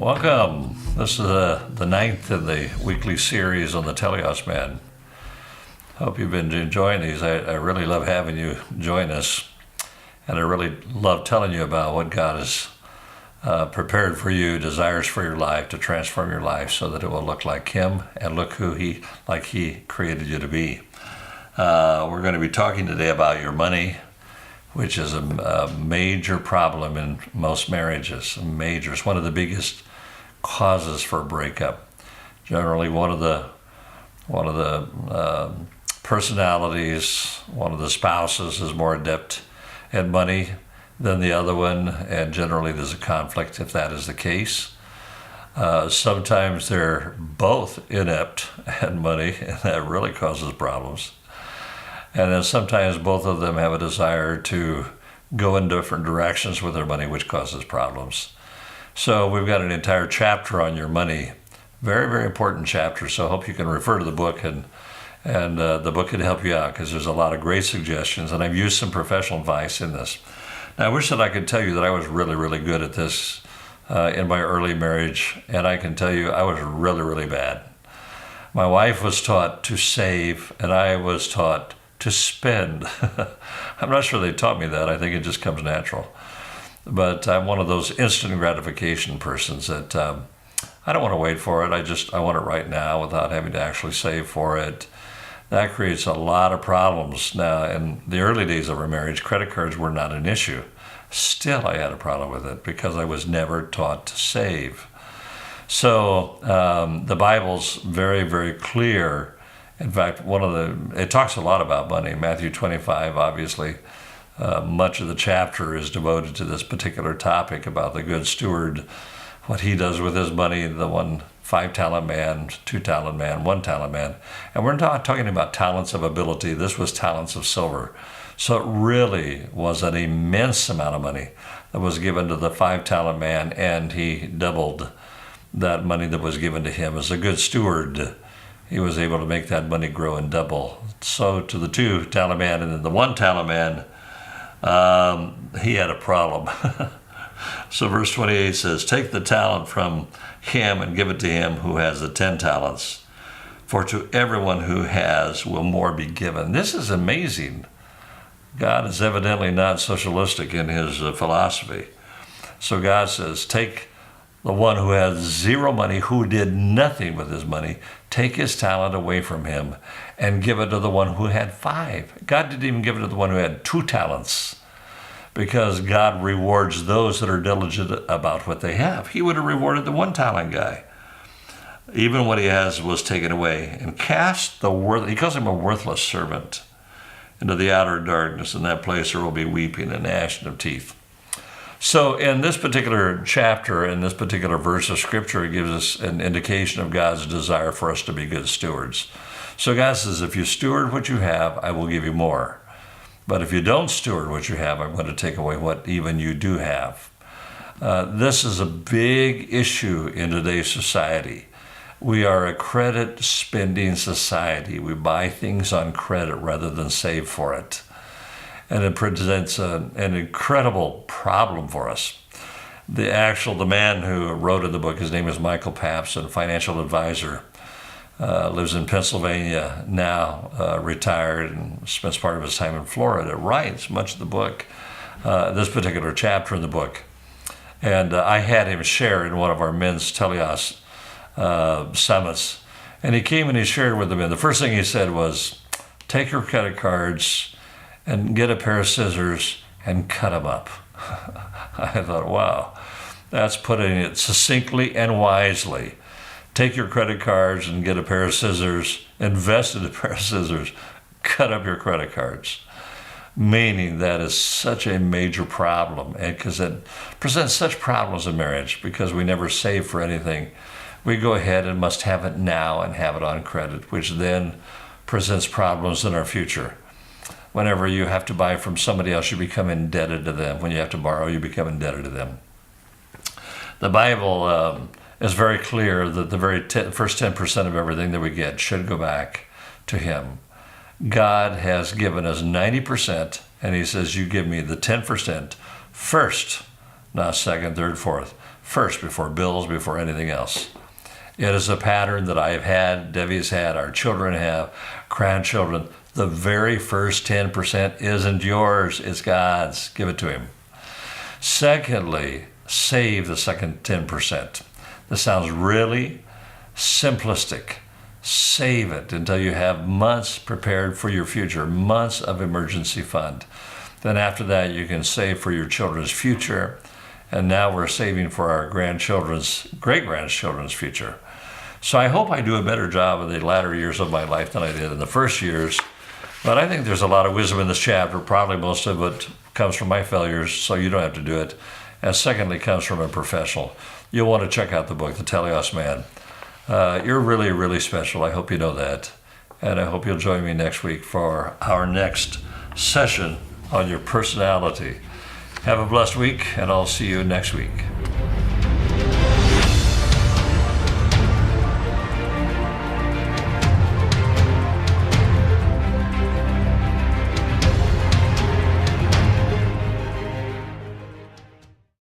Welcome. This is the ninth in the weekly series on the Teleios Man. Hope you've been enjoying these. I really love having you join us, and I really love telling you about what God has prepared for you, desires for your life, to transform your life so that it will look like Him and look He created you to be. We're going to be talking today about your money, which is a major problem in most marriages. Major. It's one of the biggest causes for a breakup. Generally, one of the personalities, one of the spouses is more adept at money than the other one, and generally there's a conflict if that is the case. Sometimes they're both inept at money, and that really causes problems. And then sometimes both of them have a desire to go in different directions with their money, which causes problems. So we've got an entire chapter on your money. Very, very important chapter. So I hope you can refer to the book, and the book can help you out because there's a lot of great suggestions. And I've used some professional advice in this. Now, I wish that I could tell you that I was really, really good at this in my early marriage. And I can tell you I was really, really bad. My wife was taught to save, and I was taught to spend. I'm not sure they taught me that. I think it just comes natural. But I'm one of those instant gratification persons that I don't want to wait for it. I want it right now without having to actually save for it. That creates a lot of problems. Now, in the early days of our marriage, credit cards were not an issue. Still, I had a problem with it because I was never taught to save. So the Bible's very, very clear. In fact, it talks a lot about money. Matthew 25, obviously, much of the chapter is devoted to this particular topic about the good steward, what he does with his money, the 5-talent man, 2-talent man, 1-talent man. And we're not talking about talents of ability. This was talents of silver. So it really was an immense amount of money that was given to the 5-talent man, and he doubled that money that was given to him. As a good steward, he was able to make that money grow and double. So to the 2-talent man, and then the 1-talent man, he had a problem. So verse 28 says, "Take the talent from him and give it to him who has the 10 talents. For to everyone who has will more be given." This is amazing. God is evidently not socialistic in his philosophy. So God says, take the one who has zero money, who did nothing with his money, take his talent away from him and give it to the one who had 5. God didn't even give it to the one who had 2 talents, because God rewards those that are diligent about what they have. He would have rewarded the 1-talent guy. Even what he has was taken away, and cast he calls him a worthless servant, into the outer darkness. In that place there will be weeping and gnashing of teeth. So in this particular chapter, in this particular verse of Scripture, it gives us an indication of God's desire for us to be good stewards. So God says, if you steward what you have, I will give you more. But if you don't steward what you have, I'm going to take away what even you do have. This is a big issue in today's society. We are a credit spending society. We buy things on credit rather than save for it. And it presents an incredible problem for us. The man who wrote in the book, his name is Michael Papst, a financial advisor, lives in Pennsylvania now, retired, and spends part of his time in Florida. Writes much of the book, this particular chapter in the book. And I had him share in one of our men's Teleios summits. And he came and he shared with them, and the first thing he said was, take your credit cards and get a pair of scissors and cut them up. I thought, wow, that's putting it succinctly and wisely. Take your credit cards and get a pair of scissors, invest in a pair of scissors, cut up your credit cards. Meaning that is such a major problem, and because it presents such problems in marriage, because we never save for anything. We go ahead and must have it now and have it on credit, which then presents problems in our future. Whenever you have to buy from somebody else, you become indebted to them. When you have to borrow, you become indebted to them. The Bible is very clear that the first 10% of everything that we get should go back to Him. God has given us 90%, and He says, you give me the 10% first, not second, third, fourth. first, before bills, before anything else. It is a pattern that I have had, Debbie's had, our children have, grandchildren. The very first 10% isn't yours, it's God's. Give it to Him. Secondly, save the second 10%. This sounds really simplistic. Save it until you have months prepared for your future, months of emergency fund. Then after that, you can save for your children's future. And now we're saving for our grandchildren's, great-grandchildren's future. So I hope I do a better job in the latter years of my life than I did in the first years. But I think there's a lot of wisdom in this chapter. Probably most of it comes from my failures, so you don't have to do it. And secondly, comes from a professional. You'll want to check out the book, The Teleios Man. You're really, really special. I hope you know that. And I hope you'll join me next week for our next session on your personality. Have a blessed week, and I'll see you next week.